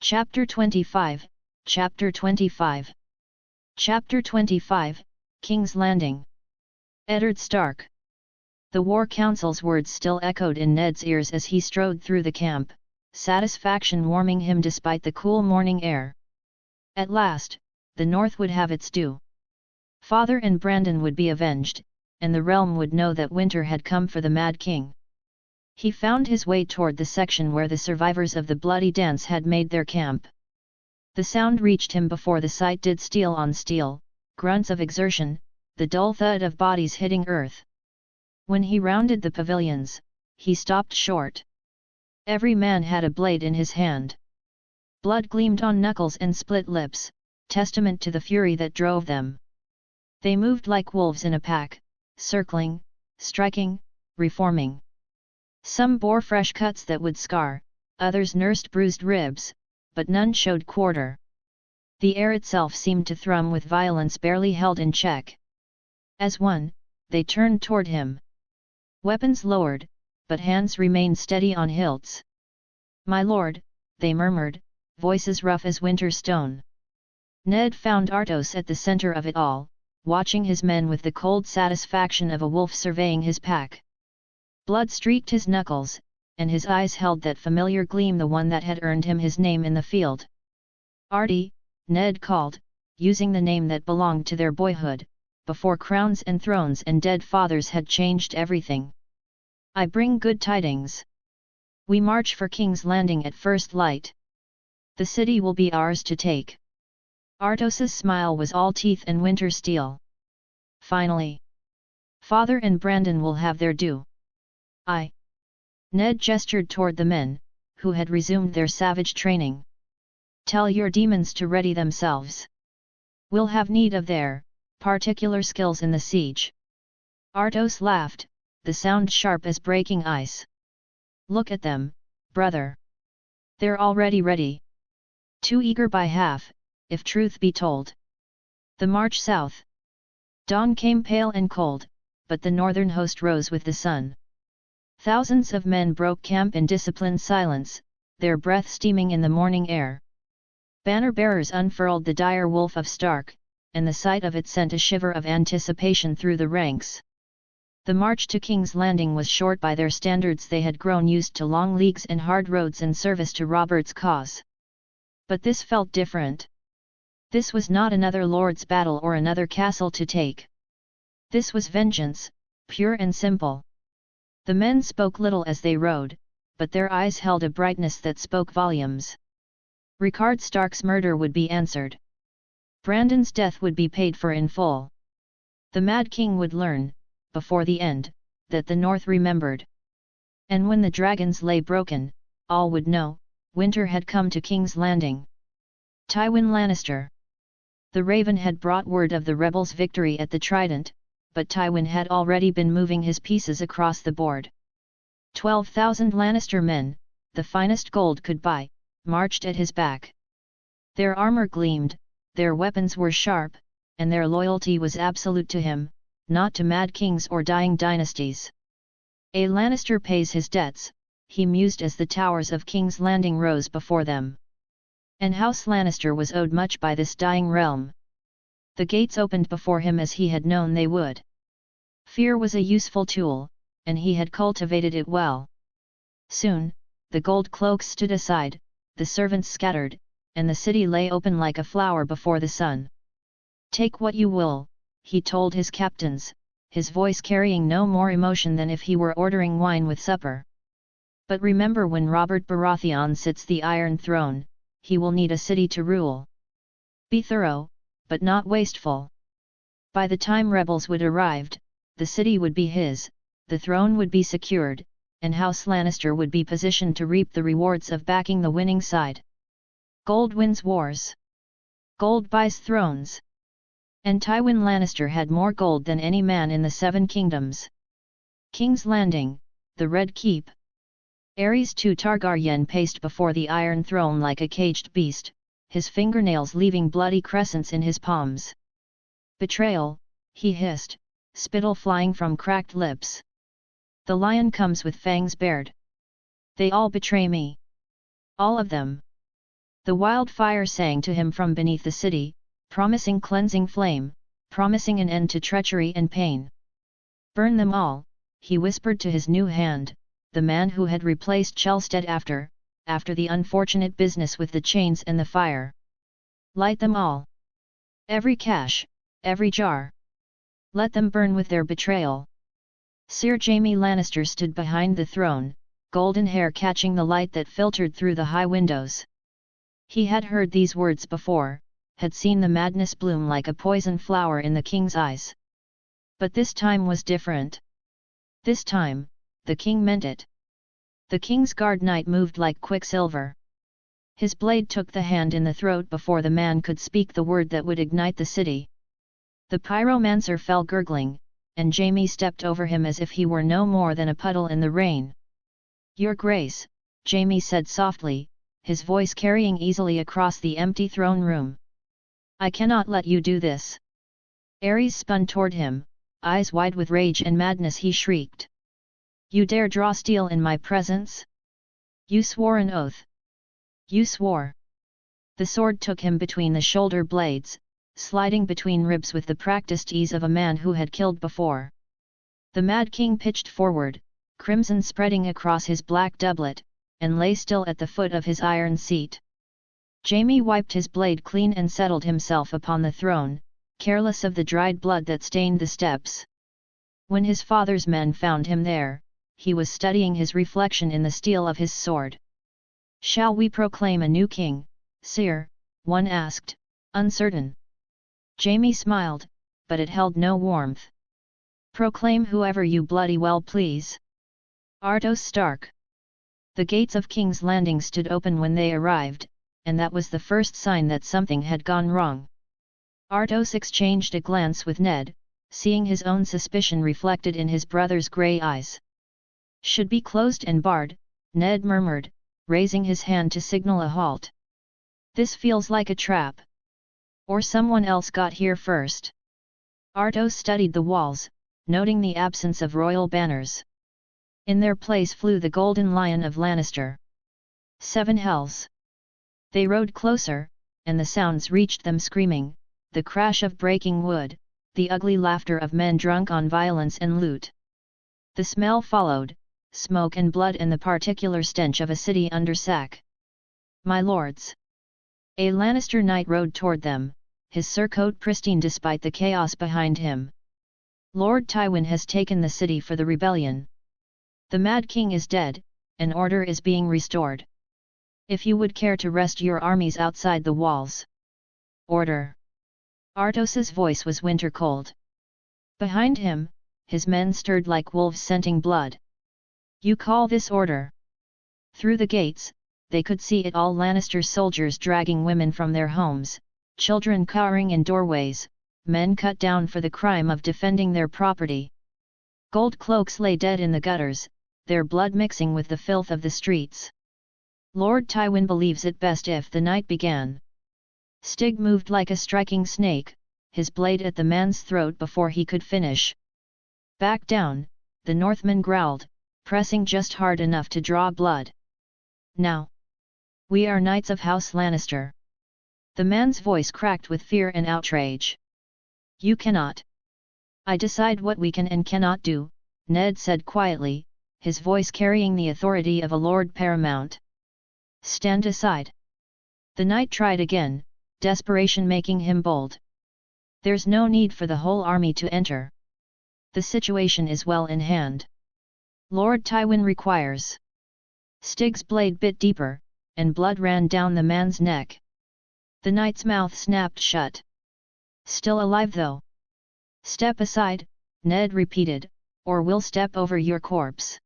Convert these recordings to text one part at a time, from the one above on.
Chapter 25, Chapter 25. Chapter 25, King's Landing. Eddard Stark. The War Council's words still echoed in Ned's ears as he strode through the camp, satisfaction warming him despite the cool morning air. At last, the North would have its due. Father and Brandon would be avenged, and the realm would know that winter had come for the Mad King. He found his way toward the section where the survivors of the bloody dance had made their camp. The sound reached him before the sight did steel on steel, grunts of exertion, the dull thud of bodies hitting earth. When he rounded the pavilions, he stopped short. Every man had a blade in his hand. Blood gleamed on knuckles and split lips, testament to the fury that drove them. They moved like wolves in a pack, circling, striking, reforming. Some bore fresh cuts that would scar, others nursed bruised ribs, but none showed quarter. The air itself seemed to thrum with violence barely held in check. As one, they turned toward him. Weapons lowered, but hands remained steady on hilts. "My lord," they murmured, voices rough as winter stone. Ned found Artos at the center of it all, watching his men with the cold satisfaction of a wolf surveying his pack. Blood streaked his knuckles, and his eyes held that familiar gleam, the one that had earned him his name in the field. "Artie," Ned called, using the name that belonged to their boyhood, before crowns and thrones and dead fathers had changed everything. "I bring good tidings. We march for King's Landing at first light. The city will be ours to take." Artos's smile was all teeth and winter steel. "Finally. Father and Brandon will have their due." Ned gestured toward the men, who had resumed their savage training. "Tell your demons to ready themselves. We'll have need of their particular skills in the siege." Artos laughed, the sound sharp as breaking ice. "Look at them, brother. They're already ready. Too eager by half, if truth be told." The march south. Dawn came pale and cold, but the northern host rose with the sun. Thousands of men broke camp in disciplined silence, their breath steaming in the morning air. Banner-bearers unfurled the dire wolf of Stark, and the sight of it sent a shiver of anticipation through the ranks. The march to King's Landing was short by their standards. They had grown used to long leagues and hard roads in service to Robert's cause. But this felt different. This was not another lord's battle or another castle to take. This was vengeance, pure and simple. The men spoke little as they rode, but their eyes held a brightness that spoke volumes. Rickard Stark's murder would be answered. Brandon's death would be paid for in full. The Mad King would learn, before the end, that the North remembered. And when the dragons lay broken, all would know, winter had come to King's Landing. Tywin Lannister. The Raven had brought word of the rebels' victory at the Trident, but Tywin had already been moving his pieces across the board. 12,000 Lannister men, the finest gold could buy, marched at his back. Their armor gleamed, their weapons were sharp, and their loyalty was absolute to him, not to mad kings or dying dynasties. "A Lannister pays his debts," he mused as the towers of King's Landing rose before them. And House Lannister was owed much by this dying realm. The gates opened before him as he had known they would. Fear was a useful tool, and he had cultivated it well. Soon, the gold cloaks stood aside, the servants scattered, and the city lay open like a flower before the sun. "Take what you will," he told his captains, his voice carrying no more emotion than if he were ordering wine with supper. "But remember, when Robert Baratheon sits the Iron Throne, he will need a city to rule. Be thorough, but not wasteful. By the time rebels would arrive, the city would be his, the throne would be secured, and House Lannister would be positioned to reap the rewards of backing the winning side. Gold wins wars. Gold buys thrones. And Tywin Lannister had more gold than any man in the Seven Kingdoms. King's Landing, the Red Keep. Aerys II Targaryen paced before the Iron Throne like a caged beast, his fingernails leaving bloody crescents in his palms. "Betrayal," he hissed, spittle flying from cracked lips. "The lion comes with fangs bared. They all betray me. All of them. The wildfire sang to him from beneath the city, promising cleansing flame, promising an end to treachery and pain. "Burn them all," he whispered to his new hand, the man who had replaced Chelstead after the unfortunate business with the chains and the fire. "Light them all. Every cache, every jar. Let them burn with their betrayal." Sir Jaime Lannister stood behind the throne, golden hair catching the light that filtered through the high windows. He had heard these words before, had seen the madness bloom like a poison flower in the king's eyes. But this time was different. This time, the king meant it. The king's guard knight moved like quicksilver. His blade took the hand in the throat before the man could speak the word that would ignite the city. The pyromancer fell gurgling, and Jaime stepped over him as if he were no more than a puddle in the rain. "Your Grace," Jaime said softly, his voice carrying easily across the empty throne room. "I cannot let you do this." Ares spun toward him, eyes wide with rage and madness. He shrieked. "You dare draw steel in my presence? You swore an oath. You swore." The sword took him between the shoulder blades, sliding between ribs with the practiced ease of a man who had killed before. The Mad King pitched forward, crimson spreading across his black doublet, and lay still at the foot of his iron seat. Jaime wiped his blade clean and settled himself upon the throne, careless of the dried blood that stained the steps. When his father's men found him there, he was studying his reflection in the steel of his sword. "Shall we proclaim a new king, sire?" one asked, uncertain. Jaime smiled, but it held no warmth. "Proclaim whoever you bloody well please." Artos Stark. The gates of King's Landing stood open when they arrived, and that was the first sign that something had gone wrong. Artos exchanged a glance with Ned, seeing his own suspicion reflected in his brother's grey eyes. "Should be closed and barred," Ned murmured, raising his hand to signal a halt. "This feels like a trap. Or someone else got here first." Artos studied the walls, noting the absence of royal banners. In their place flew the golden lion of Lannister. "Seven hells!" They rode closer, and the sounds reached them screaming, the crash of breaking wood, the ugly laughter of men drunk on violence and loot. The smell followed, smoke and blood and the particular stench of a city under sack. "My lords!" A Lannister knight rode toward them, his surcoat pristine despite the chaos behind him. "Lord Tywin has taken the city for the rebellion. The Mad King is dead, and order is being restored. If you would care to rest your armies outside the walls." "Order!" Artos's voice was winter cold. Behind him, his men stirred like wolves scenting blood. "You call this order?" Through the gates, they could see it all: Lannister soldiers dragging women from their homes, children cowering in doorways, men cut down for the crime of defending their property. Gold cloaks lay dead in the gutters, their blood mixing with the filth of the streets. "Lord Tywin believes it best if the night began." Stig moved like a striking snake, his blade at the man's throat before he could finish. "Back down," the Northman growled, pressing just hard enough to draw blood. "Now. We are knights of House Lannister." The man's voice cracked with fear and outrage. "You cannot." "I decide what we can and cannot do," Ned said quietly, his voice carrying the authority of a lord paramount. "Stand aside." The knight tried again, desperation making him bold. "There's no need for the whole army to enter. The situation is well in hand. Lord Tywin requires." Stig's blade bit deeper, and blood ran down the man's neck. The knight's mouth snapped shut. "Still alive though?" "Step aside," Ned repeated, "or we'll step over your corpse."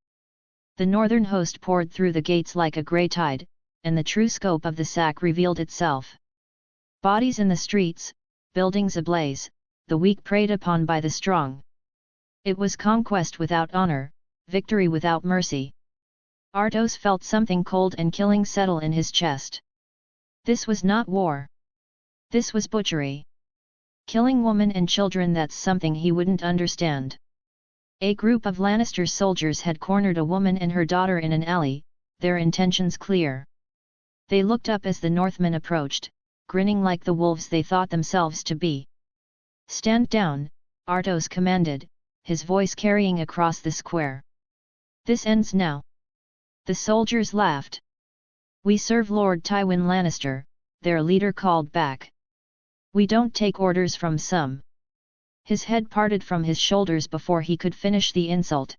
The northern host poured through the gates like a grey tide, and the true scope of the sack revealed itself. Bodies in the streets, buildings ablaze, the weak preyed upon by the strong. It was conquest without honor, victory without mercy. Artos felt something cold and killing settle in his chest. This was not war. This was butchery. Killing women and children, that's something he wouldn't understand. A group of Lannister soldiers had cornered a woman and her daughter in an alley, their intentions clear. They looked up as the Northmen approached, grinning like the wolves they thought themselves to be. "Stand down," Artos commanded, his voice carrying across the square. "This ends now." The soldiers laughed. "We serve Lord Tywin Lannister," their leader called back. "We don't take orders from some." His head parted from his shoulders before he could finish the insult.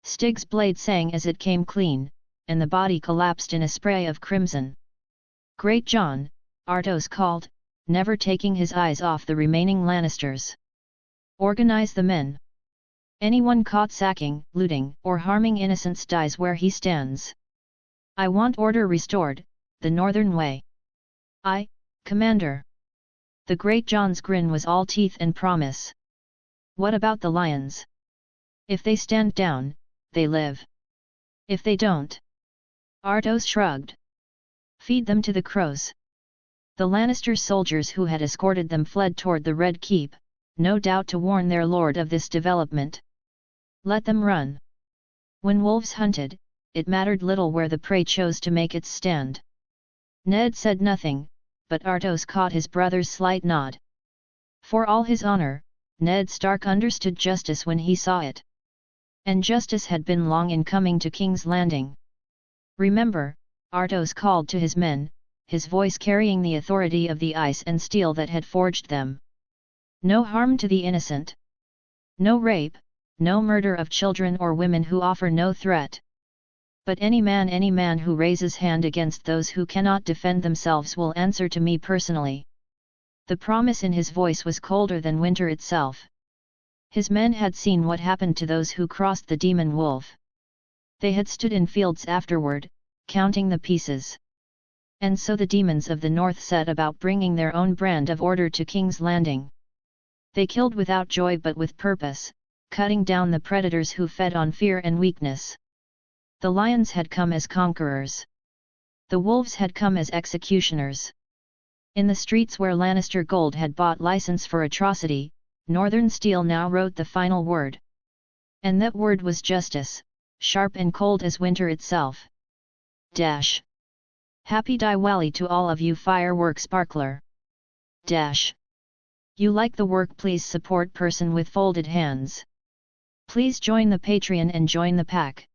Stig's blade sang as it came clean, and the body collapsed in a spray of crimson. "Great John," Artos called, never taking his eyes off the remaining Lannisters. "Organize the men. Anyone caught sacking, looting, or harming innocents dies where he stands. I want order restored, the northern way." "Aye, Commander." The Great John's grin was all teeth and promise. "What about the lions? If they stand down, they live. If they don't?" Artos shrugged. "Feed them to the crows." The Lannister soldiers who had escorted them fled toward the Red Keep, no doubt to warn their lord of this development. Let them run. When wolves hunted, it mattered little where the prey chose to make its stand. Ned said nothing, but Artos caught his brother's slight nod. For all his honor, Ned Stark understood justice when he saw it. And justice had been long in coming to King's Landing. "Remember," Artos called to his men, his voice carrying the authority of the ice and steel that had forged them. "No harm to the innocent. No rape, no murder of children or women who offer no threat. But any man who raises hand against those who cannot defend themselves will answer to me personally." The promise in his voice was colder than winter itself. His men had seen what happened to those who crossed the Demonwolf. They had stood in fields afterward, counting the pieces. And so the demons of the north set about bringing their own brand of order to King's Landing. They killed without joy but with purpose, cutting down the predators who fed on fear and weakness. The lions had come as conquerors. The wolves had come as executioners. In the streets where Lannister gold had bought license for atrocity, Northern Steel now wrote the final word. And that word was justice, sharp and cold as winter itself. Dash. Happy Diwali to all of you firework sparkler. Dash. You like the work, please support person with folded hands. Please join the Patreon and join the pack.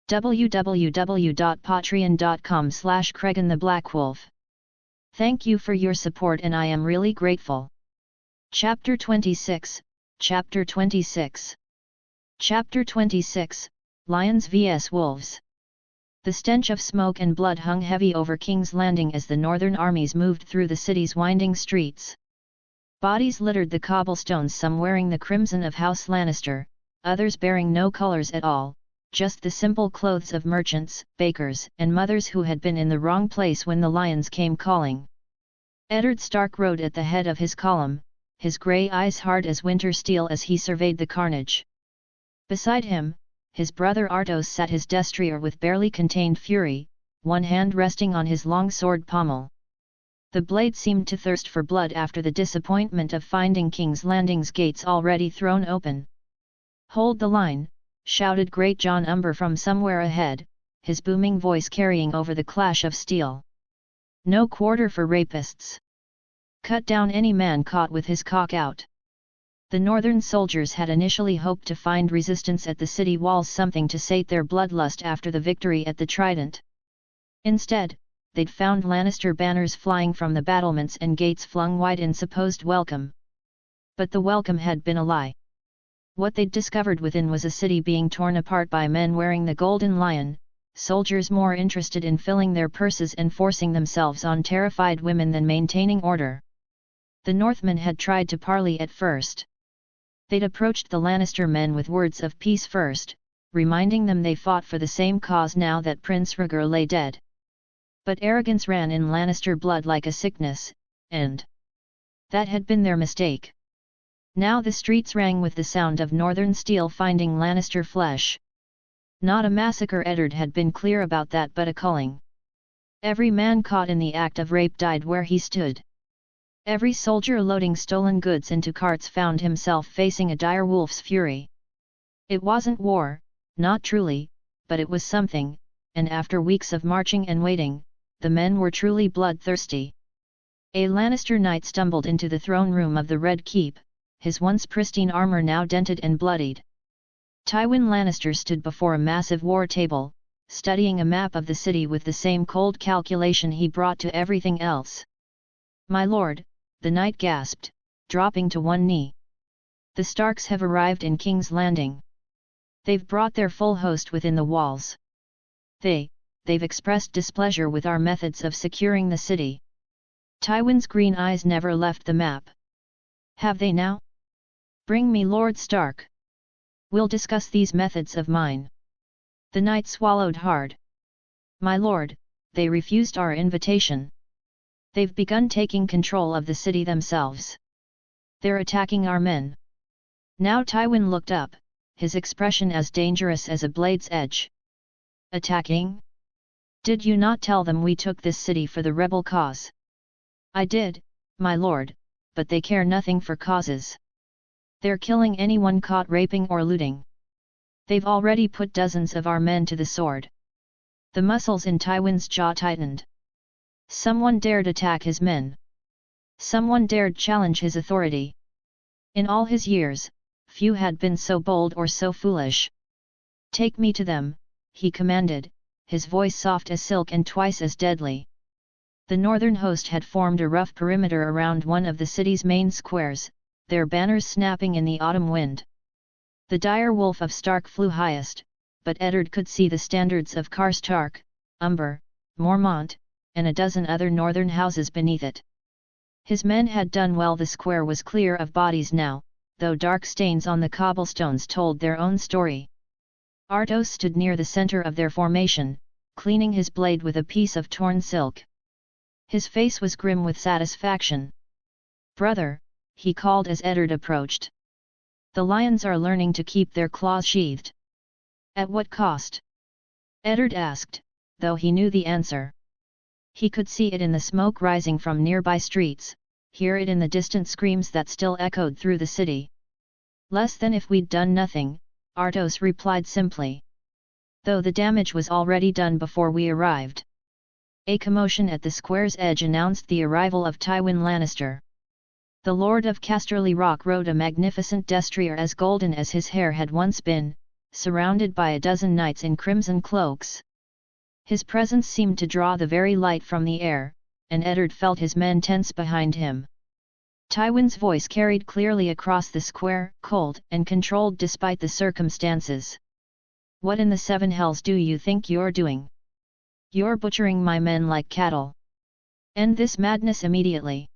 www.patreon.com/CraganTheBlackWolf. Thank you for your support and I am really grateful. Chapter 26, Chapter 26. Chapter 26, Lions vs Wolves. The stench of smoke and blood hung heavy over King's Landing as the northern armies moved through the city's winding streets. Bodies littered the cobblestones, some wearing the crimson of House Lannister, others bearing no colors at all, just the simple clothes of merchants, bakers, and mothers who had been in the wrong place when the lions came calling. Eddard Stark rode at the head of his column, his grey eyes hard as winter steel as he surveyed the carnage. Beside him, his brother Artos sat his destrier with barely contained fury, one hand resting on his long sword pommel. The blade seemed to thirst for blood after the disappointment of finding King's Landing's gates already thrown open. "Hold the line," shouted Great John Umber from somewhere ahead, his booming voice carrying over the clash of steel. "No quarter for rapists. Cut down any man caught with his cock out." The northern soldiers had initially hoped to find resistance at the city walls, something to sate their bloodlust after the victory at the Trident. Instead, they'd found Lannister banners flying from the battlements and gates flung wide in supposed welcome. But the welcome had been a lie. What they'd discovered within was a city being torn apart by men wearing the Golden Lion, soldiers more interested in filling their purses and forcing themselves on terrified women than maintaining order. The Northmen had tried to parley at first. They'd approached the Lannister men with words of peace first, reminding them they fought for the same cause now that Prince Rhaegar lay dead. But arrogance ran in Lannister blood like a sickness, and that had been their mistake. Now the streets rang with the sound of northern steel finding Lannister flesh. Not a massacre, Eddard had been clear about that, but a culling. Every man caught in the act of rape died where he stood. Every soldier loading stolen goods into carts found himself facing a dire wolf's fury. It wasn't war, not truly, but it was something, and after weeks of marching and waiting, the men were truly bloodthirsty. A Lannister knight stumbled into the throne room of the Red Keep, his once pristine armor now dented and bloodied. Tywin Lannister stood before a massive war table, studying a map of the city with the same cold calculation he brought to everything else. "My lord," the knight gasped, dropping to one knee. "The Starks have arrived in King's Landing. They've brought their full host within the walls. They've expressed displeasure with our methods of securing the city." Tywin's green eyes never left the map. "Have they now? Bring me Lord Stark. We'll discuss these methods of mine." The knight swallowed hard. "My lord, they refused our invitation. They've begun taking control of the city themselves. They're attacking our men." Now Tywin looked up, his expression as dangerous as a blade's edge. "Attacking? Did you not tell them we took this city for the rebel cause?" "I did, my lord, but they care nothing for causes. They're killing anyone caught raping or looting. They've already put dozens of our men to the sword." The muscles in Tywin's jaw tightened. Someone dared attack his men. Someone dared challenge his authority. In all his years, few had been so bold or so foolish. "Take me to them," he commanded, his voice soft as silk and twice as deadly. The northern host had formed a rough perimeter around one of the city's main squares, their banners snapping in the autumn wind. The dire wolf of Stark flew highest, but Eddard could see the standards of Karstark, Umber, Mormont, and a dozen other northern houses beneath it. His men had done well. The square was clear of bodies now, though dark stains on the cobblestones told their own story. Artos stood near the center of their formation, cleaning his blade with a piece of torn silk. His face was grim with satisfaction. "Brother," he called as Eddard approached. "The lions are learning to keep their claws sheathed." "At what cost?" Eddard asked, though he knew the answer. He could see it in the smoke rising from nearby streets, hear it in the distant screams that still echoed through the city. "Less than if we'd done nothing," Artos replied simply. "Though the damage was already done before we arrived." A commotion at the square's edge announced the arrival of Tywin Lannister. The Lord of Casterly Rock rode a magnificent destrier as golden as his hair had once been, surrounded by a dozen knights in crimson cloaks. His presence seemed to draw the very light from the air, and Eddard felt his men tense behind him. Tywin's voice carried clearly across the square, cold and controlled despite the circumstances. "What in the seven hells do you think you're doing? You're butchering my men like cattle. End this madness immediately."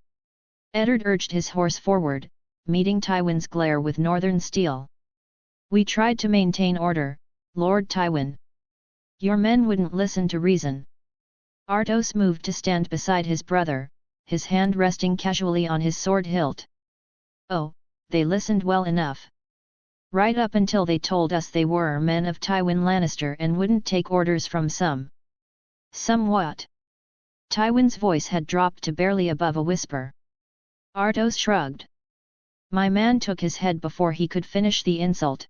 Eddard urged his horse forward, meeting Tywin's glare with northern steel. "We tried to maintain order, Lord Tywin. Your men wouldn't listen to reason." Artos moved to stand beside his brother, his hand resting casually on his sword hilt. "Oh, they listened well enough. Right up until they told us they were men of Tywin Lannister and wouldn't take orders from some." "Some what?" Tywin's voice had dropped to barely above a whisper. Artos shrugged. "My man took his head before he could finish the insult."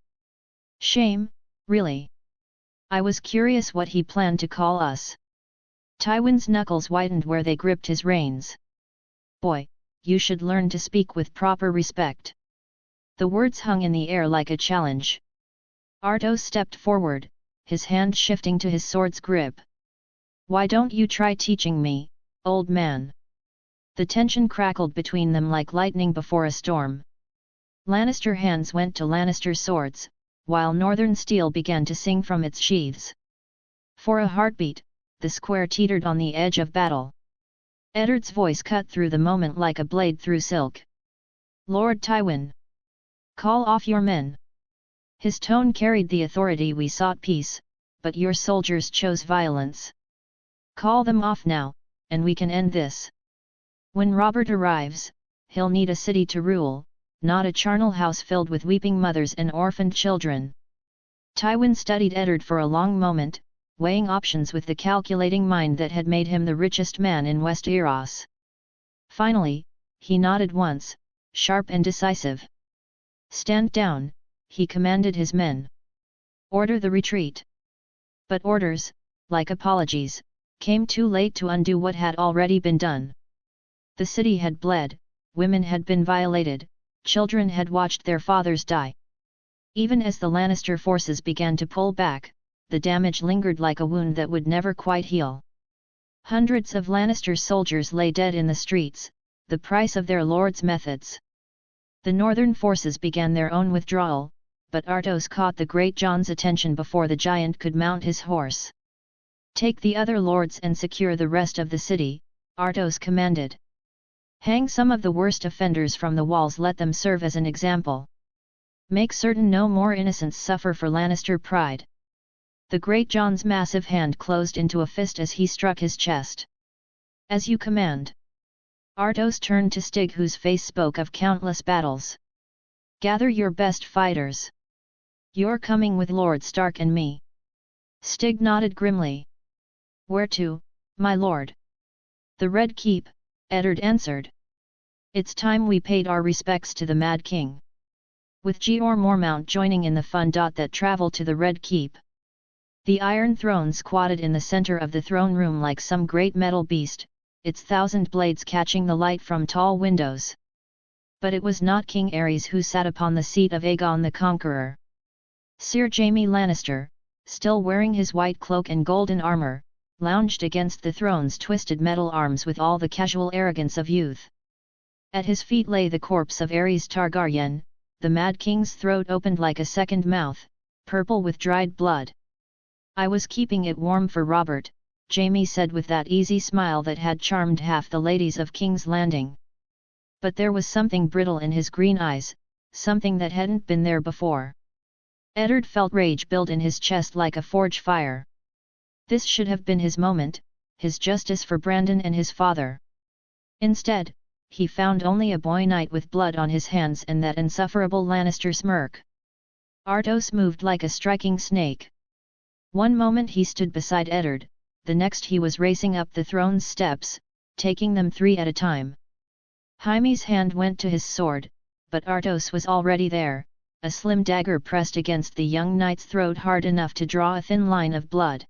"Shame, really. I was curious what he planned to call us." Tywin's knuckles whitened where they gripped his reins. "Boy, you should learn to speak with proper respect." The words hung in the air like a challenge. Artos stepped forward, his hand shifting to his sword's grip. "Why don't you try teaching me, old man?" The tension crackled between them like lightning before a storm. Lannister hands went to Lannister swords, while northern steel began to sing from its sheaths. For a heartbeat, the square teetered on the edge of battle. Eddard's voice cut through the moment like a blade through silk. "Lord Tywin! Call off your men." His tone carried the authority. "We sought peace, but your soldiers chose violence. Call them off now, and we can end this. When Robert arrives, he'll need a city to rule, not a charnel house filled with weeping mothers and orphaned children." Tywin studied Eddard for a long moment, weighing options with the calculating mind that had made him the richest man in Westeros. Finally, he nodded once, sharp and decisive. "Stand down," he commanded his men. "Order the retreat." But orders, like apologies, came too late to undo what had already been done. The city had bled, women had been violated, children had watched their fathers die. Even as the Lannister forces began to pull back, the damage lingered like a wound that would never quite heal. Hundreds of Lannister soldiers lay dead in the streets, the price of their lord's methods. The northern forces began their own withdrawal, but Artos caught the Great John's attention before the giant could mount his horse. "Take the other lords and secure the rest of the city," Artos commanded. "Hang some of the worst offenders from the walls, let them serve as an example. Make certain no more innocents suffer for Lannister pride." The Great John's massive hand closed into a fist as he struck his chest. "As you command." Artos turned to Stig, whose face spoke of countless battles. "Gather your best fighters. You're coming with Lord Stark and me." Stig nodded grimly. "Where to, my lord?" "The Red Keep," Eddard answered. "It's time we paid our respects to the Mad King." With Georg Mormont joining in the fun that traveled to the Red Keep. The Iron Throne squatted in the center of the throne room like some great metal beast, its 1,000 blades catching the light from tall windows. But it was not King Aerys who sat upon the seat of Aegon the Conqueror. Sir Jaime Lannister, still wearing his white cloak and golden armor, lounged against the throne's twisted metal arms with all the casual arrogance of youth. At his feet lay the corpse of Aerys Targaryen, the Mad King's throat opened like a second mouth, purple with dried blood. "I was keeping it warm for Robert," Jaime said with that easy smile that had charmed half the ladies of King's Landing. But there was something brittle in his green eyes, something that hadn't been there before. Eddard felt rage build in his chest like a forge fire. This should have been his moment, his justice for Brandon and his father. Instead, he found only a boy knight with blood on his hands and that insufferable Lannister smirk. Artos moved like a striking snake. One moment he stood beside Eddard, the next he was racing up the throne's steps, taking them 3 at a time. Jaime's hand went to his sword, but Artos was already there, a slim dagger pressed against the young knight's throat hard enough to draw a thin line of blood.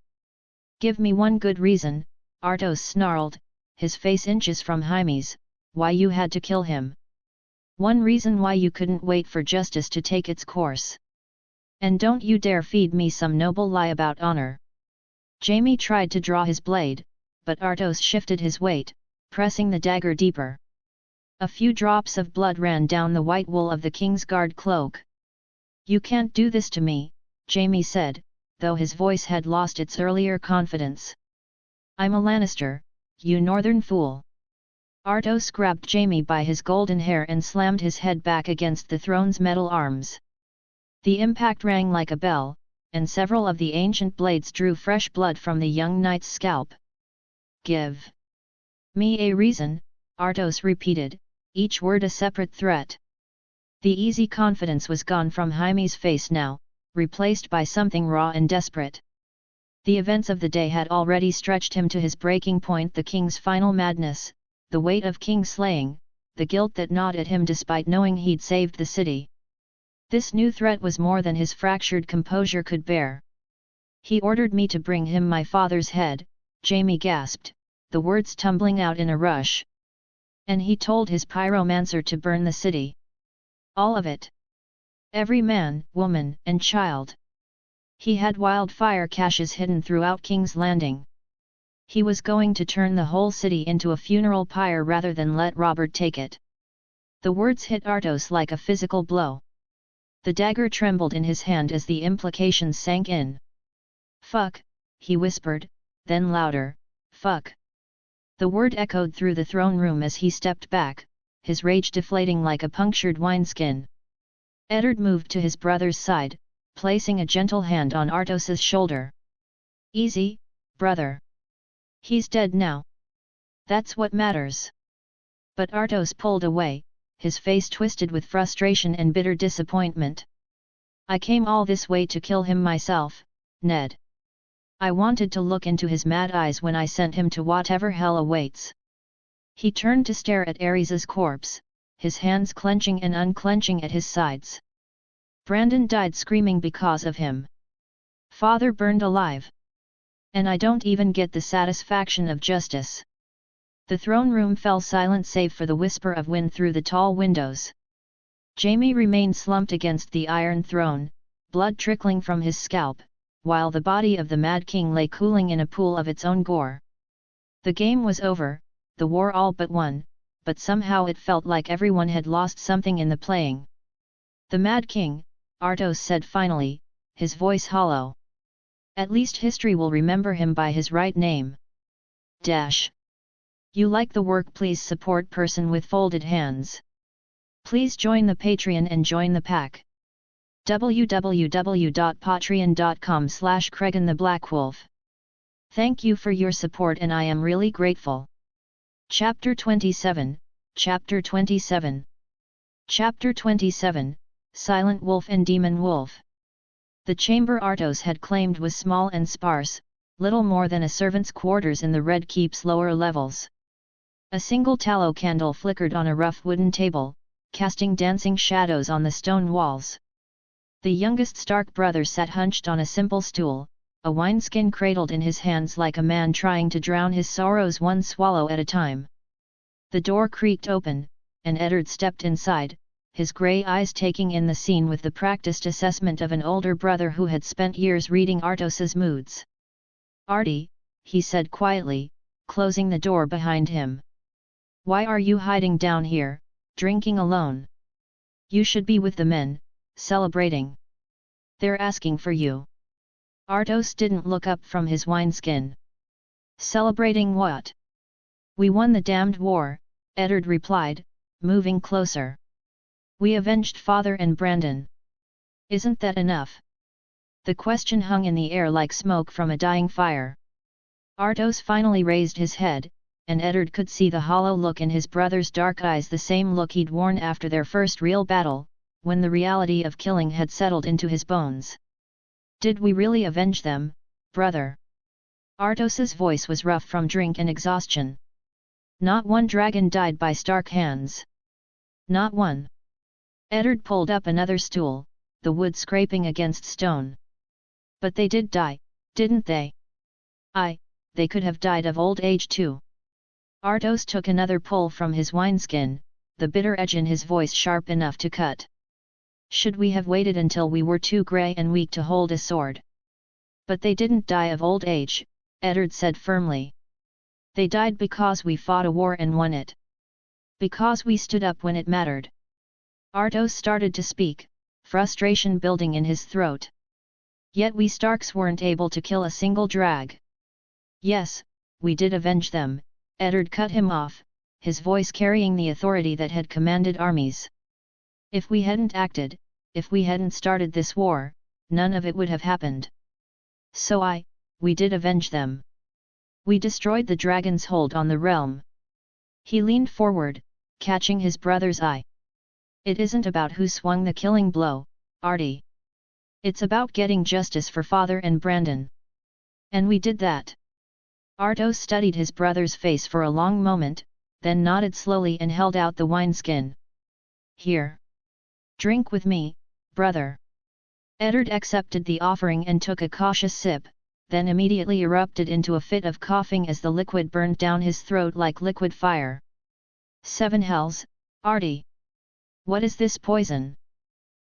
"Give me one good reason," Artos snarled, his face inches from Jaime's, "why you had to kill him. One reason why you couldn't wait for justice to take its course. And don't you dare feed me some noble lie about honor." Jaime tried to draw his blade, but Artos shifted his weight, pressing the dagger deeper. A few drops of blood ran down the white wool of the King's Guard cloak. "You can't do this to me," Jaime said, though his voice had lost its earlier confidence. "I'm a Lannister, you northern fool." Artos grabbed Jaime by his golden hair and slammed his head back against the throne's metal arms. The impact rang like a bell, and several of the ancient blades drew fresh blood from the young knight's scalp. "Give me a reason," Artos repeated, each word a separate threat. The easy confidence was gone from Jaime's face now, replaced by something raw and desperate. The events of the day had already stretched him to his breaking point, the king's final madness, the weight of king slaying, the guilt that gnawed at him despite knowing he'd saved the city. This new threat was more than his fractured composure could bear. "He ordered me to bring him my father's head," Jaime gasped, the words tumbling out in a rush. "And he told his pyromancer to burn the city. All of it. Every man, woman, and child. He had wildfire caches hidden throughout King's Landing. He was going to turn the whole city into a funeral pyre rather than let Robert take it." The words hit Artos like a physical blow. The dagger trembled in his hand as the implications sank in. "Fuck," he whispered, then louder, "Fuck." The word echoed through the throne room as he stepped back, his rage deflating like a punctured wineskin. Eddard moved to his brother's side, placing a gentle hand on Artos's shoulder. "Easy, brother. He's dead now. That's what matters." But Artos pulled away, his face twisted with frustration and bitter disappointment. "I came all this way to kill him myself, Ned. I wanted to look into his mad eyes when I sent him to whatever hell awaits." He turned to stare at Aerys's corpse, his hands clenching and unclenching at his sides. "Brandon died screaming because of him. Father burned alive. And I don't even get the satisfaction of justice. The throne room fell silent save for the whisper of wind through the tall windows. Jaime remained slumped against the Iron Throne, blood trickling from his scalp, while the body of the Mad King lay cooling in a pool of its own gore. The game was over, the war all but won, but somehow it felt like everyone had lost something in the playing. The Mad King, Artos said finally, his voice hollow. At least history will remember him by his right name. You like the work? Please support person with folded hands. Please join the Patreon and join the pack. www.patreon.com/CraganTheBlackWolf. Thank you for your support and I am really grateful. Chapter 27, Chapter 27. Chapter 27, Silent Wolf and Demon Wolf. The chamber Artos had claimed was small and sparse, little more than a servant's quarters in the Red Keep's lower levels. A single tallow candle flickered on a rough wooden table, casting dancing shadows on the stone walls. The youngest Stark brother sat hunched on a simple stool, a wineskin cradled in his hands like a man trying to drown his sorrows one swallow at a time. The door creaked open, and Eddard stepped inside, his grey eyes taking in the scene with the practiced assessment of an older brother who had spent years reading Artos's moods. "Artie," he said quietly, closing the door behind him. "Why are you hiding down here, drinking alone? You should be with the men, celebrating. They're asking for you." Artos didn't look up from his wineskin. "Celebrating what?" "We won the damned war," Eddard replied, moving closer. "We avenged Father and Brandon. Isn't that enough?" The question hung in the air like smoke from a dying fire. Artos finally raised his head, and Eddard could see the hollow look in his brother's dark eyes, the same look he'd worn after their first real battle, when the reality of killing had settled into his bones. "Did we really avenge them, brother?" Artos's voice was rough from drink and exhaustion. "Not one dragon died by Stark hands. Not one." Eddard pulled up another stool, the wood scraping against stone. "But they did die, didn't they?" They could have died of old age too." Artos took another pull from his wineskin, the bitter edge in his voice sharp enough to cut. "Should we have waited until we were too grey and weak to hold a sword?" "But they didn't die of old age," Eddard said firmly. "They died because we fought a war and won it. Because we stood up when it mattered." Artos started to speak, frustration building in his throat. "Yet we Starks weren't able to kill a single drag." "Yes, we did avenge them," Eddard cut him off, his voice carrying the authority that had commanded armies. "If we hadn't acted, if we hadn't started this war, none of it would have happened. So we did avenge them. We destroyed the dragon's hold on the realm." He leaned forward, catching his brother's eye. "It isn't about who swung the killing blow, Artie. It's about getting justice for Father and Brandon. And we did that." Artos studied his brother's face for a long moment, then nodded slowly and held out the wineskin. "Here. Drink with me, brother." Eddard accepted the offering and took a cautious sip, then immediately erupted into a fit of coughing as the liquid burned down his throat like liquid fire. "Seven hells, Artie! What is this poison?"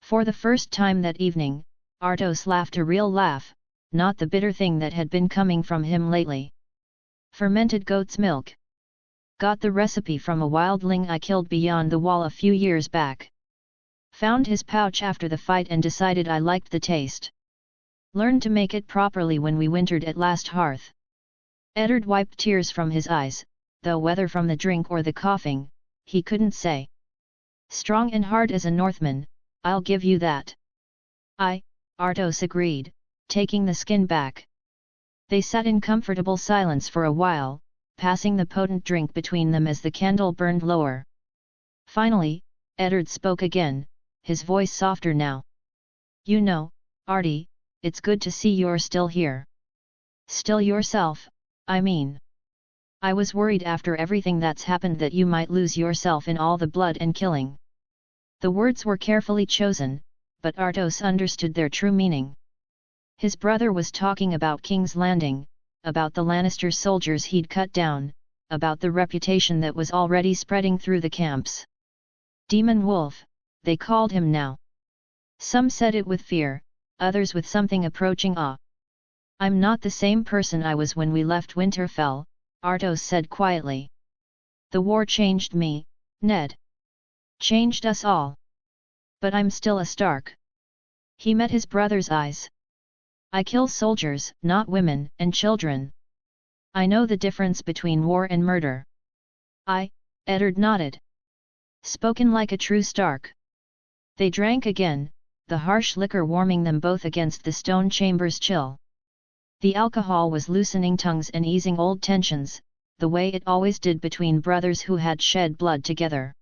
For the first time that evening, Artos laughed a real laugh, not the bitter thing that had been coming from him lately. "Fermented goat's milk. Got the recipe from a wildling I killed beyond the wall a few years back. Found his pouch after the fight and decided I liked the taste. Learned to make it properly when we wintered at last hearth." Eddard wiped tears from his eyes, though whether from the drink or the coughing, he couldn't say. "Strong and hard as a Northman, I'll give you that." Artos agreed, taking the skin back. They sat in comfortable silence for a while, passing the potent drink between them as the candle burned lower. Finally, Eddard spoke again, his voice softer now. "You know, Artie, it's good to see you're still here. Still yourself, I mean. I was worried after everything that's happened that you might lose yourself in all the blood and killing." The words were carefully chosen, but Artos understood their true meaning. His brother was talking about King's Landing, about the Lannister soldiers he'd cut down, about the reputation that was already spreading through the camps. Demonwolf, they called him now. Some said it with fear, others with something approaching awe. I'm not the same person I was when we left Winterfell, Artos said quietly. The war changed me, Ned. Changed us all. But I'm still a Stark. He met his brother's eyes. I kill soldiers, not women and children. I know the difference between war and murder. Eddard nodded. Spoken like a true Stark. They drank again, the harsh liquor warming them both against the stone chamber's chill. The alcohol was loosening tongues and easing old tensions, the way it always did between brothers who had shed blood together.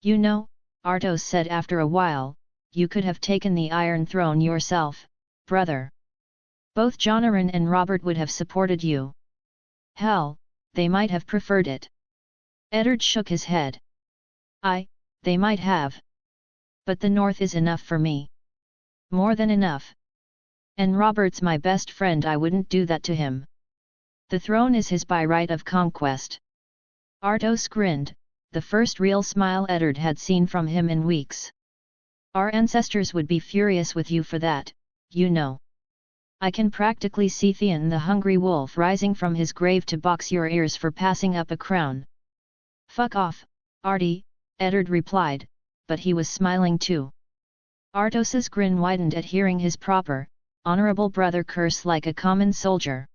You know, Artos said after a while, you could have taken the Iron Throne yourself, brother. Both Jonathan and Robert would have supported you. Hell, they might have preferred it. Eddard shook his head. They might have. But the North is enough for me. More than enough. And Robert's my best friend. I wouldn't do that to him. The throne is his by right of conquest. Artos grinned, the first real smile Eddard had seen from him in weeks. Our ancestors would be furious with you for that, you know. I can practically see Theon the Hungry Wolf rising from his grave to box your ears for passing up a crown. Fuck off, Artie, Eddard replied, but he was smiling too. Artos's grin widened at hearing his proper, honorable brother curse like a common soldier.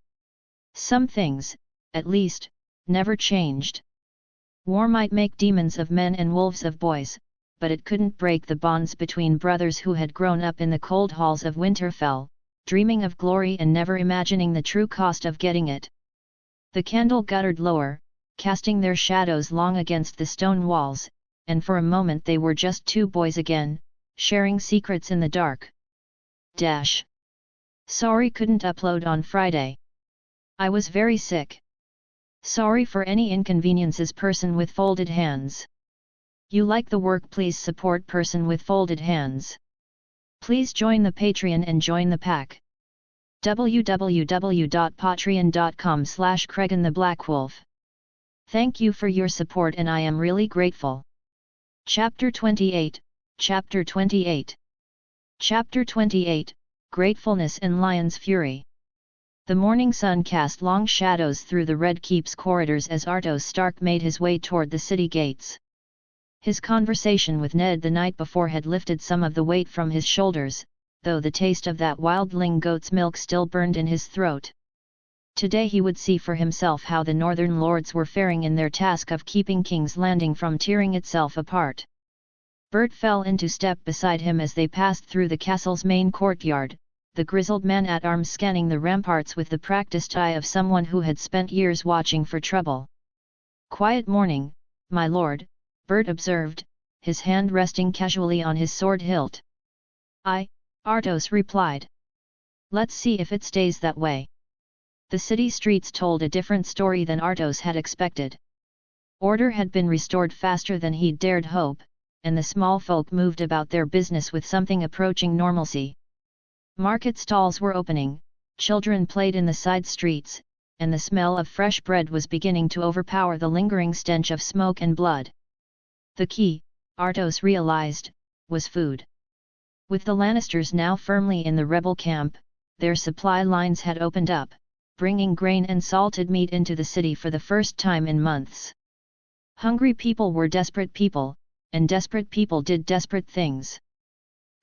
Some things, at least, never changed. War might make demons of men and wolves of boys, but it couldn't break the bonds between brothers who had grown up in the cold halls of Winterfell, dreaming of glory and never imagining the true cost of getting it. The candle guttered lower, casting their shadows long against the stone walls, and for a moment they were just two boys again, sharing secrets in the dark. Sorry couldn't upload on Friday. I was very sick. Sorry for any inconveniences. Person with folded hands. You like the work? Please support person with folded hands. Please join the Patreon and join the pack. www.patreon.com/CraganTheBlackWolf. Thank you for your support and I am really grateful. Chapter 28, Chapter 28. Chapter 28, Gratefulness and Lion's Fury. The morning sun cast long shadows through the Red Keep's corridors as Artos Stark made his way toward the city gates. His conversation with Ned the night before had lifted some of the weight from his shoulders, though the taste of that wildling goat's milk still burned in his throat. Today he would see for himself how the northern lords were faring in their task of keeping King's Landing from tearing itself apart. Bert fell into step beside him as they passed through the castle's main courtyard, the grizzled man-at-arms scanning the ramparts with the practiced eye of someone who had spent years watching for trouble. Quiet morning, my lord, Bert observed, his hand resting casually on his sword hilt. Artos replied. Let's see if it stays that way. The city streets told a different story than Artos had expected. Order had been restored faster than he'd dared hope, and the small folk moved about their business with something approaching normalcy. Market stalls were opening, children played in the side streets, and the smell of fresh bread was beginning to overpower the lingering stench of smoke and blood. The key, Artos realized, was food. With the Lannisters now firmly in the rebel camp, their supply lines had opened up, bringing grain and salted meat into the city for the first time in months. Hungry people were desperate people, and desperate people did desperate things.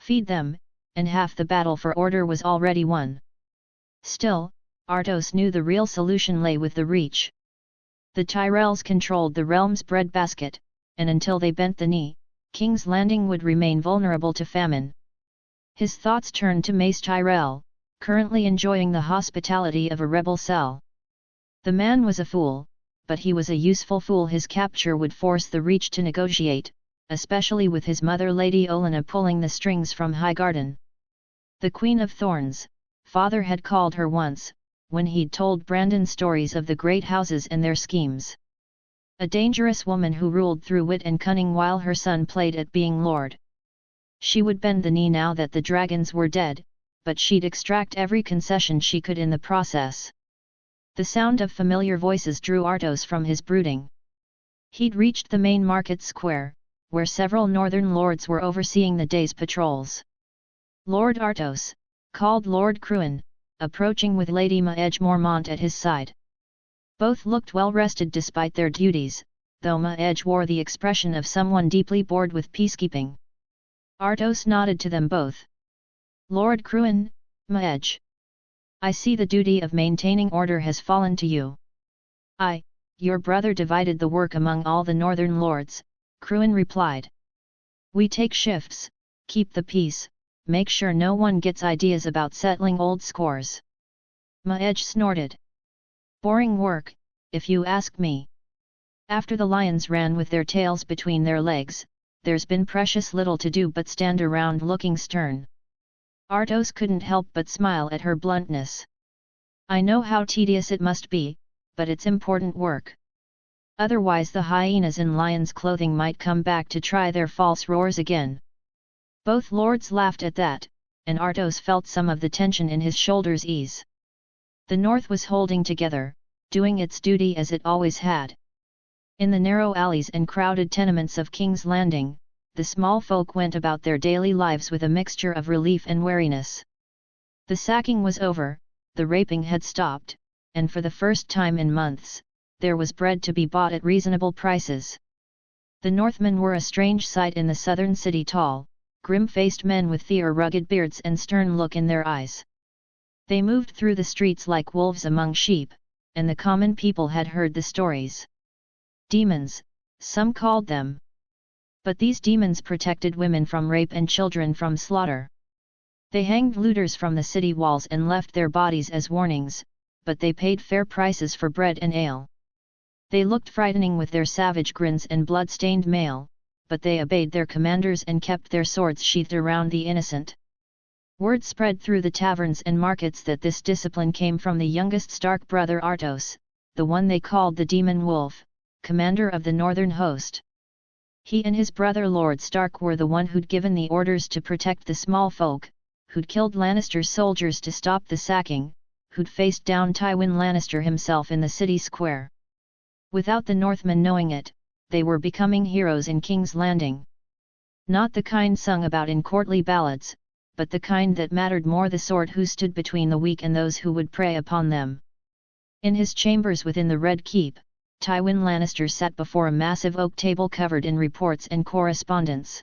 Feed them, and half the battle for order was already won. Still, Artos knew the real solution lay with the Reach. The Tyrells controlled the realm's breadbasket, and until they bent the knee, King's Landing would remain vulnerable to famine. His thoughts turned to Mace Tyrell, currently enjoying the hospitality of a rebel cell. The man was a fool, but he was a useful fool. His capture would force the Reach to negotiate, especially with his mother Lady Olenna pulling the strings from Highgarden. The Queen of Thorns, father had called her once, when he'd told Brandon stories of the great houses and their schemes. A dangerous woman who ruled through wit and cunning while her son played at being lord. She would bend the knee now that the dragons were dead, but she'd extract every concession she could in the process. The sound of familiar voices drew Artos from his brooding. He'd reached the main market square, where several northern lords were overseeing the day's patrols. Lord Artos, called Lord Cruin, approaching with Lady Maege Mormont at his side. Both looked well rested despite their duties, though Maege wore the expression of someone deeply bored with peacekeeping. Artos nodded to them both. Lord Cruin, Maege. I see the duty of maintaining order has fallen to you. Your brother divided the work among all the northern lords, Cruin replied. We take shifts, keep the peace, make sure no one gets ideas about settling old scores. Maege snorted. Boring work, if you ask me. After the lions ran with their tails between their legs, there's been precious little to do but stand around looking stern. Artos couldn't help but smile at her bluntness. I know how tedious it must be, but it's important work. Otherwise the hyenas in lions' clothing might come back to try their false roars again. Both lords laughed at that, and Artos felt some of the tension in his shoulders ease. The north was holding together, doing its duty as it always had. In the narrow alleys and crowded tenements of King's Landing, the small folk went about their daily lives with a mixture of relief and wariness. The sacking was over, the raping had stopped, and for the first time in months, there was bread to be bought at reasonable prices. The Northmen were a strange sight in the southern city, tall, grim-faced men with thick rugged beards and stern look in their eyes. They moved through the streets like wolves among sheep, and the common people had heard the stories. Demons, some called them. But these demons protected women from rape and children from slaughter. They hanged looters from the city walls and left their bodies as warnings, but they paid fair prices for bread and ale. They looked frightening with their savage grins and blood-stained mail, but they obeyed their commanders and kept their swords sheathed around the innocent. Word spread through the taverns and markets that this discipline came from the youngest Stark brother Artos, the one they called the Demonwolf, commander of the northern host. He and his brother Lord Stark were the one who'd given the orders to protect the small folk, who'd killed Lannister's soldiers to stop the sacking, who'd faced down Tywin Lannister himself in the city square. Without the Northmen knowing it, they were becoming heroes in King's Landing. Not the kind sung about in courtly ballads, but the kind that mattered more, the sort who stood between the weak and those who would prey upon them. In his chambers within the Red Keep, Tywin Lannister sat before a massive oak table covered in reports and correspondence.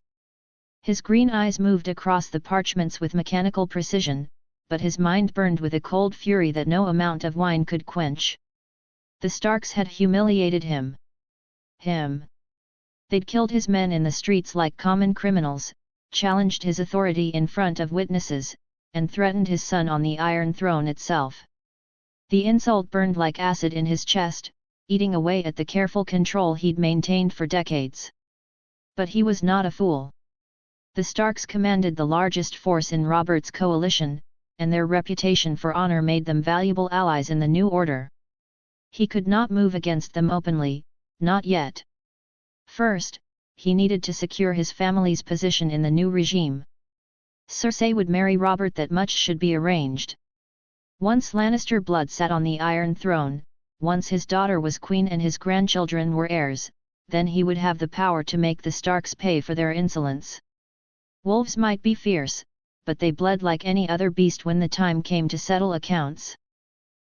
His green eyes moved across the parchments with mechanical precision, but his mind burned with a cold fury that no amount of wine could quench. The Starks had humiliated him. They'd killed his men in the streets like common criminals, challenged his authority in front of witnesses, and threatened his son on the Iron Throne itself. The insult burned like acid in his chest, eating away at the careful control he'd maintained for decades. But he was not a fool. The Starks commanded the largest force in Robert's coalition, and their reputation for honor made them valuable allies in the new order. He could not move against them openly, not yet. First, he needed to secure his family's position in the new regime. Cersei would marry Robert, that much should be arranged. Once Lannister blood sat on the Iron Throne, once his daughter was queen and his grandchildren were heirs, then he would have the power to make the Starks pay for their insolence. Wolves might be fierce, but they bled like any other beast when the time came to settle accounts.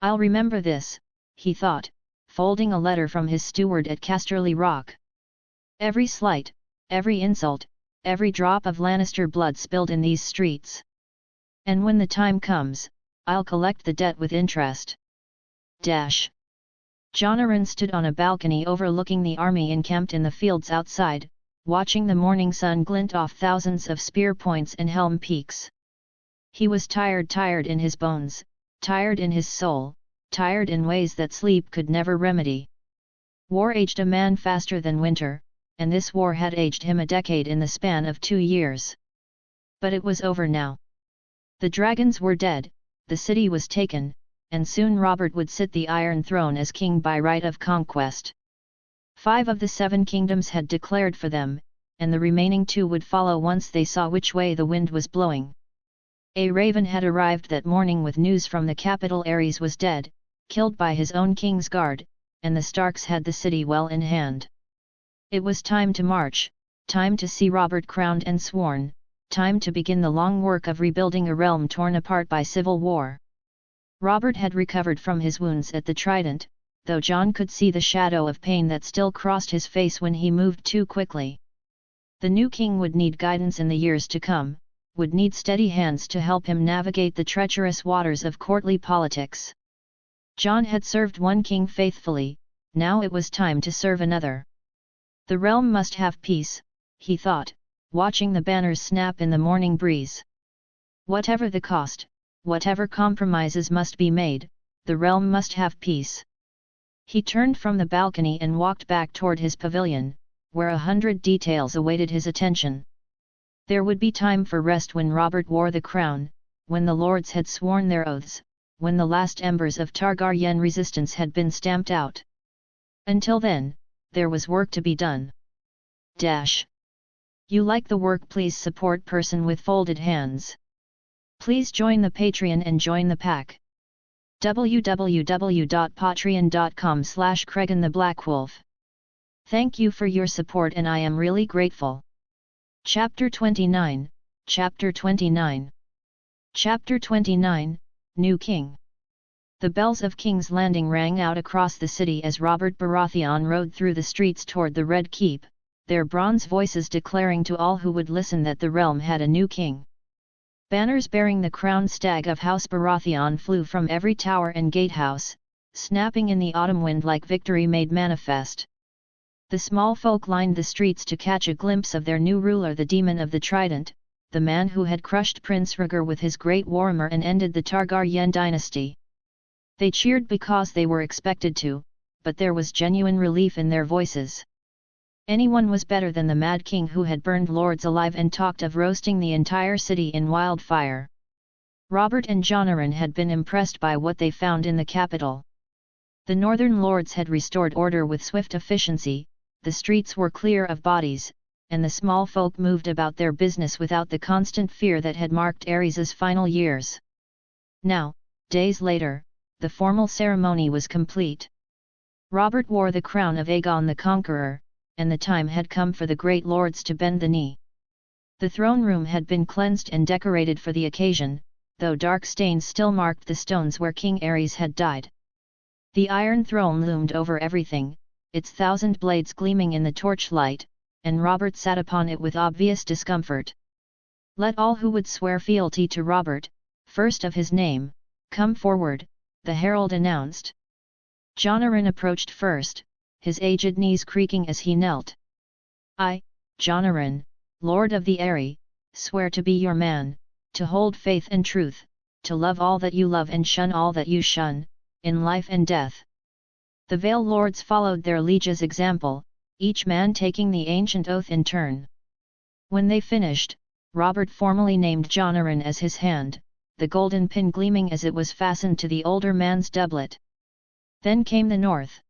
I'll remember this, he thought, folding a letter from his steward at Casterly Rock. Every slight, every insult, every drop of Lannister blood spilled in these streets. And when the time comes, I'll collect the debt with interest. Jon Arryn stood on a balcony overlooking the army encamped in the fields outside, watching the morning sun glint off thousands of spear points and helm peaks. He was tired in his bones, tired in his soul, tired in ways that sleep could never remedy. War aged a man faster than winter, and this war had aged him a decade in the span of 2 years. But it was over now. The dragons were dead, the city was taken, and soon Robert would sit the Iron Throne as king by right of conquest. 5 of the 7 kingdoms had declared for them, and the remaining 2 would follow once they saw which way the wind was blowing. A raven had arrived that morning with news from the capital. Aerys was dead, killed by his own king's guard, and the Starks had the city well in hand. It was time to march, time to see Robert crowned and sworn, time to begin the long work of rebuilding a realm torn apart by civil war. Robert had recovered from his wounds at the Trident, though Jon could see the shadow of pain that still crossed his face when he moved too quickly. The new king would need guidance in the years to come, would need steady hands to help him navigate the treacherous waters of courtly politics. Jon had served one king faithfully, now it was time to serve another. The realm must have peace, he thought, watching the banners snap in the morning breeze. Whatever the cost, whatever compromises must be made, the realm must have peace. He turned from the balcony and walked back toward his pavilion, where 100 details awaited his attention. There would be time for rest when Robert wore the crown, when the lords had sworn their oaths, when the last embers of Targaryen resistance had been stamped out. Until then, there was work to be done. You like the work? Please support person with folded hands. Please join the Patreon and join the pack. www.patreon.com/CraganTheBlackWolf. Thank you for your support and I am really grateful. Chapter 29, Chapter 29. Chapter 29, New King. The bells of King's Landing rang out across the city as Robert Baratheon rode through the streets toward the Red Keep, their bronze voices declaring to all who would listen that the realm had a new king. Banners bearing the crowned stag of House Baratheon flew from every tower and gatehouse, snapping in the autumn wind like victory made manifest. The small folk lined the streets to catch a glimpse of their new ruler, the Demon of the Trident, the man who had crushed Prince Rhaegar with his great warhammer and ended the Targaryen dynasty. They cheered because they were expected to, but there was genuine relief in their voices. Anyone was better than the Mad King who had burned lords alive and talked of roasting the entire city in wildfire. Robert and Jonathan had been impressed by what they found in the capital. The northern lords had restored order with swift efficiency, the streets were clear of bodies, and the small folk moved about their business without the constant fear that had marked Aerys's final years. Now, days later, the formal ceremony was complete. Robert wore the crown of Aegon the Conqueror, and the time had come for the great lords to bend the knee. The throne room had been cleansed and decorated for the occasion, though dark stains still marked the stones where King Aerys had died. The Iron Throne loomed over everything, its 1,000 blades gleaming in the torchlight, and Robert sat upon it with obvious discomfort. Let all who would swear fealty to Robert, first of his name, come forward, the herald announced. Jonathan approached first, his aged knees creaking as he knelt. I, Jonathan, Lord of the Eyrie, swear to be your man, to hold faith and truth, to love all that you love and shun all that you shun, in life and death. The Vale Lords followed their liege's example, each man taking the ancient oath in turn. When they finished, Robert formally named Jonathan as his hand, the golden pin gleaming as it was fastened to the older man's doublet. Then came the North.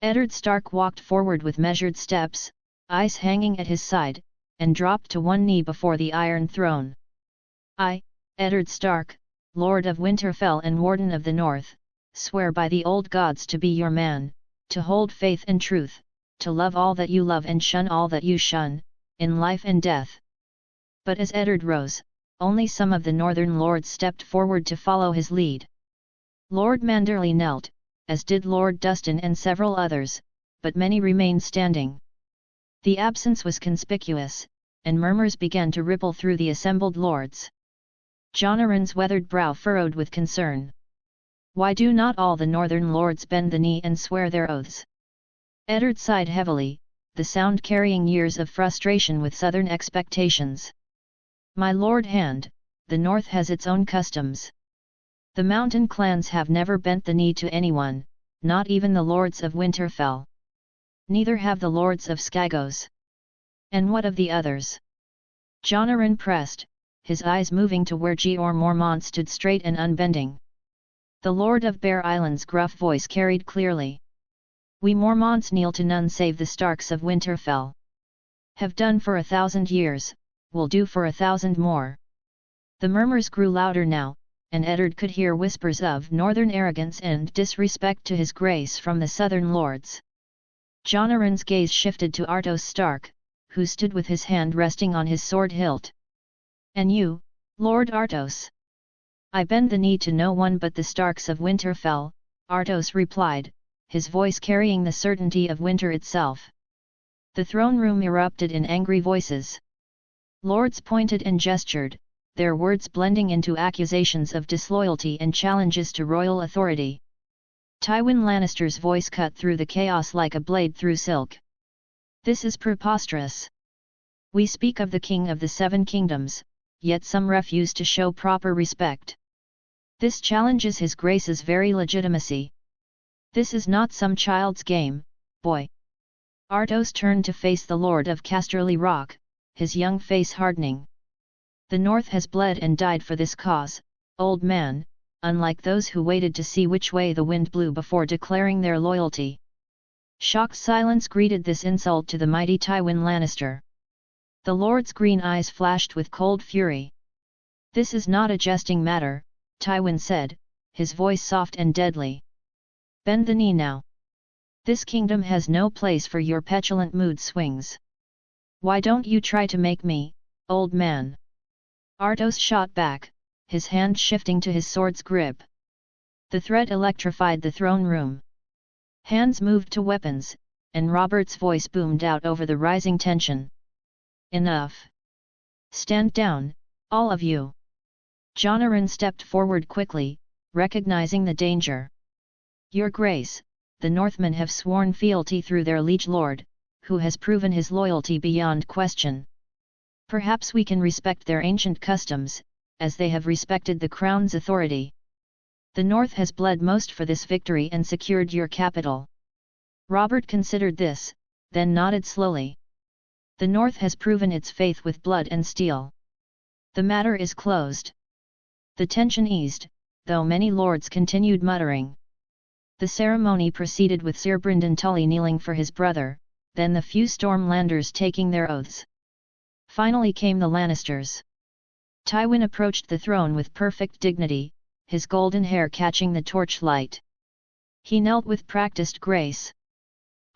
Eddard Stark walked forward with measured steps, eyes hanging at his side, and dropped to one knee before the Iron Throne. I, Eddard Stark, Lord of Winterfell and Warden of the North, swear by the old gods to be your man, to hold faith and truth, to love all that you love and shun all that you shun, in life and death. But as Eddard rose, only some of the northern lords stepped forward to follow his lead. Lord Manderley knelt, as did Lord Dustin and several others, but many remained standing. The absence was conspicuous, and murmurs began to ripple through the assembled lords. Jonathan's weathered brow furrowed with concern. Why do not all the northern lords bend the knee and swear their oaths? Eddard sighed heavily, the sound carrying years of frustration with southern expectations. My lord hand, the north has its own customs. The mountain clans have never bent the knee to anyone, not even the lords of Winterfell. Neither have the lords of Skagos. And what of the others? Jonathan pressed, his eyes moving to where Jeor Mormont stood straight and unbending. The Lord of Bear Island's gruff voice carried clearly. We Mormonts kneel to none save the Starks of Winterfell. Have done for 1,000 years, will do for 1,000 more. The murmurs grew louder now, and Eddard could hear whispers of northern arrogance and disrespect to his grace from the southern lords. Jonaran's gaze shifted to Artos Stark, who stood with his hand resting on his sword hilt. "And you, Lord Artos?" "I bend the knee to no one but the Starks of Winterfell," Artos replied, his voice carrying the certainty of winter itself. The throne room erupted in angry voices. Lords pointed and gestured, their words blending into accusations of disloyalty and challenges to royal authority. Tywin Lannister's voice cut through the chaos like a blade through silk. "This is preposterous. We speak of the King of the Seven Kingdoms, yet some refuse to show proper respect. This challenges his grace's very legitimacy. This is not some child's game, boy." Artos turned to face the Lord of Casterly Rock, his young face hardening. "The North has bled and died for this cause, old man, unlike those who waited to see which way the wind blew before declaring their loyalty." Shocked silence greeted this insult to the mighty Tywin Lannister. The Lord's green eyes flashed with cold fury. "This is not a jesting matter," Tywin said, his voice soft and deadly. "Bend the knee now. This kingdom has no place for your petulant mood swings. Why don't you try to make me, old man?" Artos shot back, his hand shifting to his sword's grip. The threat electrified the throne room. Hands moved to weapons, and Robert's voice boomed out over the rising tension. "Enough! Stand down, all of you!" Jonaran stepped forward quickly, recognizing the danger. "Your Grace, the Northmen have sworn fealty through their liege lord, who has proven his loyalty beyond question. Perhaps we can respect their ancient customs, as they have respected the Crown's authority. The North has bled most for this victory and secured your capital." Robert considered this, then nodded slowly. "The North has proven its faith with blood and steel. The matter is closed." The tension eased, though many lords continued muttering. The ceremony proceeded with Sir Brynden Tully kneeling for his brother, then the few Stormlanders taking their oaths. Finally came the Lannisters. Tywin approached the throne with perfect dignity, his golden hair catching the torchlight. He knelt with practiced grace.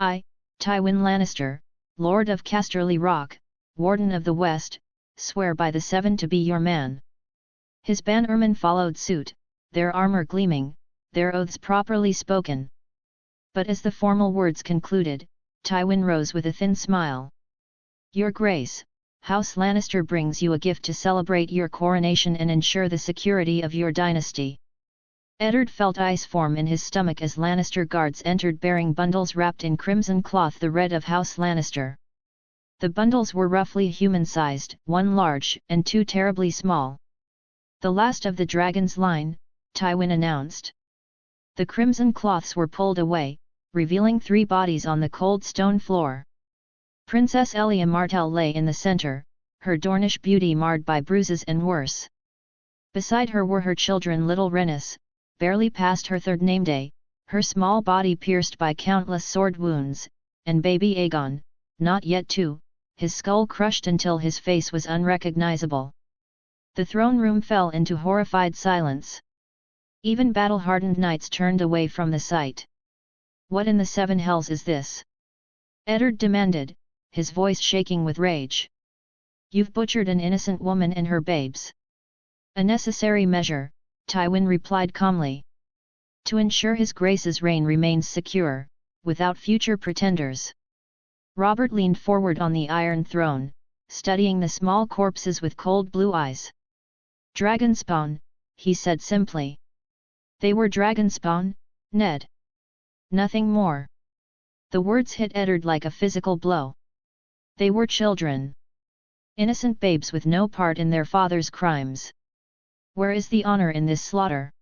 "I, Tywin Lannister, Lord of Casterly Rock, Warden of the West, swear by the Seven to be your man." His bannermen followed suit, their armor gleaming, their oaths properly spoken. But as the formal words concluded, Tywin rose with a thin smile. "Your Grace, House Lannister brings you a gift to celebrate your coronation and ensure the security of your dynasty." Eddard felt ice form in his stomach as Lannister guards entered bearing bundles wrapped in crimson cloth, the red of House Lannister. The bundles were roughly human-sized, one large and two terribly small. "The last of the dragon's line," Tywin announced. The crimson cloths were pulled away, revealing three bodies on the cold stone floor. Princess Elia Martell lay in the center, her Dornish beauty marred by bruises and worse. Beside her were her children, little Rhaenys, barely past her third nameday, her small body pierced by countless sword wounds, and baby Aegon, not yet 2, his skull crushed until his face was unrecognizable. The throne room fell into horrified silence. Even battle-hardened knights turned away from the sight. "What in the seven hells is this?" Eddard demanded, his voice shaking with rage. "You've butchered an innocent woman and her babes." "A necessary measure," Tywin replied calmly. "To ensure his grace's reign remains secure, without future pretenders." Robert leaned forward on the Iron Throne, studying the small corpses with cold blue eyes. "Dragonspawn," he said simply. "They were dragonspawn, Ned. Nothing more." The words hit Eddard like a physical blow. They were children. Innocent babes with no part in their father's crimes. Where is the honor in this slaughter?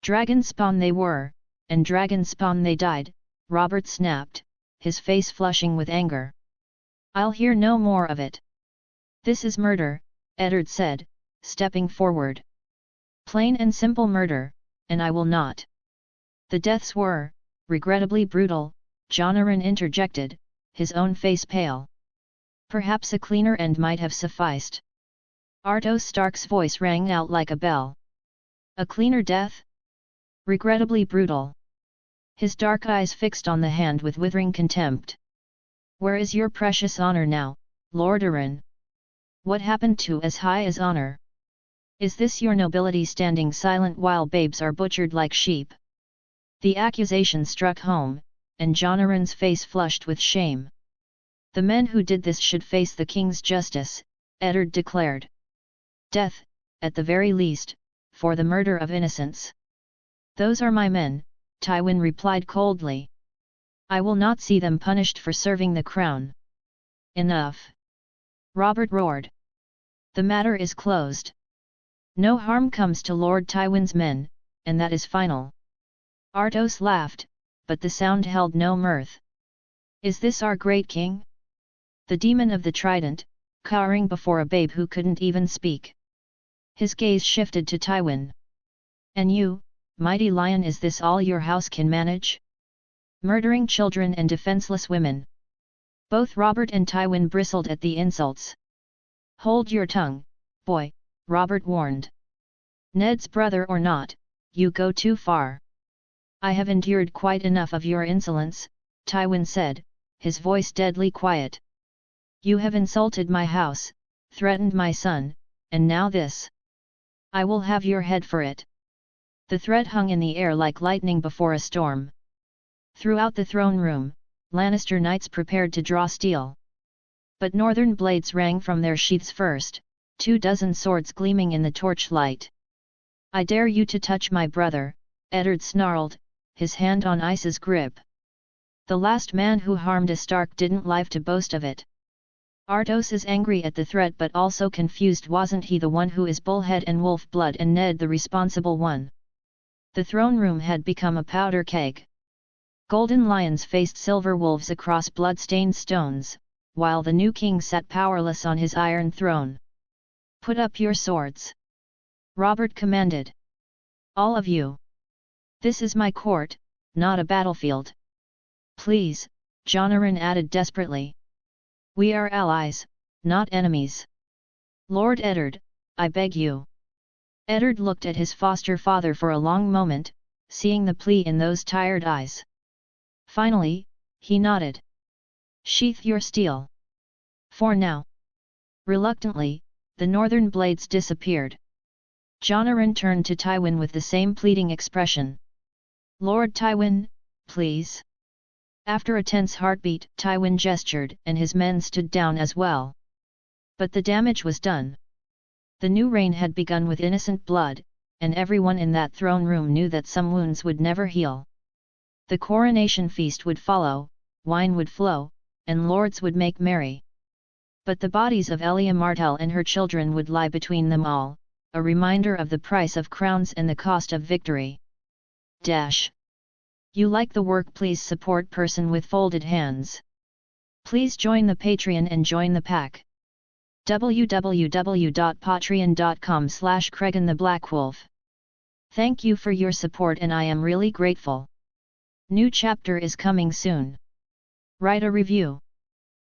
"Dragonspawn they were, and dragonspawn they died," Robert snapped, his face flushing with anger. "I'll hear no more of it." "This is murder," Eddard said, stepping forward. "Plain and simple murder, and I will not." "The deaths were, regrettably brutal," Jonaran interjected, his own face pale. "Perhaps a cleaner end might have sufficed." Artos Stark's voice rang out like a bell. A cleaner death? Regrettably brutal. His dark eyes fixed on the hand with withering contempt. Where is your precious honor now, Lord Arryn? What happened to as high as honor? Is this your nobility standing silent while babes are butchered like sheep? The accusation struck home, and Jon Arryn's face flushed with shame. The men who did this should face the king's justice, Eddard declared. Death, at the very least, for the murder of innocents. Those are my men, Tywin replied coldly. I will not see them punished for serving the crown. Enough! Robert roared. The matter is closed. No harm comes to Lord Tywin's men, and that is final. Artos laughed, but the sound held no mirth. Is this our great king? The demon of the trident, cowering before a babe who couldn't even speak. His gaze shifted to Tywin. And you, mighty lion, is this all your house can manage? Murdering children and defenseless women. Both Robert and Tywin bristled at the insults. Hold your tongue, boy, Robert warned. Ned's brother or not, you go too far. I have endured quite enough of your insolence, Tywin said, his voice deadly quiet. You have insulted my house, threatened my son, and now this. I will have your head for it. The threat hung in the air like lightning before a storm. Throughout the throne room, Lannister knights prepared to draw steel. But northern blades rang from their sheaths first, 24 swords gleaming in the torchlight. I dare you to touch my brother, Eddard snarled, his hand on Ice's grip. The last man who harmed a Stark didn't live to boast of it. Artos is angry at the threat but also confused. Wasn't he the one who is bullhead and wolf blood and Ned the responsible one? The throne room had become a powder keg. Golden lions faced silver wolves across blood-stained stones, while the new king sat powerless on his iron throne. Put up your swords! Robert commanded. All of you! This is my court, not a battlefield. Please, Jon Arryn added desperately. We are allies, not enemies. Lord Eddard, I beg you. Eddard looked at his foster father for a long moment, seeing the plea in those tired eyes. Finally, he nodded. Sheath your steel. For now. Reluctantly, the northern blades disappeared. Jon Arryn turned to Tywin with the same pleading expression. Lord Tywin, please. After a tense heartbeat, Tywin gestured and his men stood down as well. But the damage was done. The new reign had begun with innocent blood, and everyone in that throne room knew that some wounds would never heal. The coronation feast would follow, wine would flow, and lords would make merry. But the bodies of Elia Martell and her children would lie between them all, a reminder of the price of crowns and the cost of victory. You like the work? Please support person with folded hands. Please join the Patreon and join the pack. www.patreon.com/CraganTheBlackWolf. Thank you for your support and I am really grateful. New chapter is coming soon. Write a review.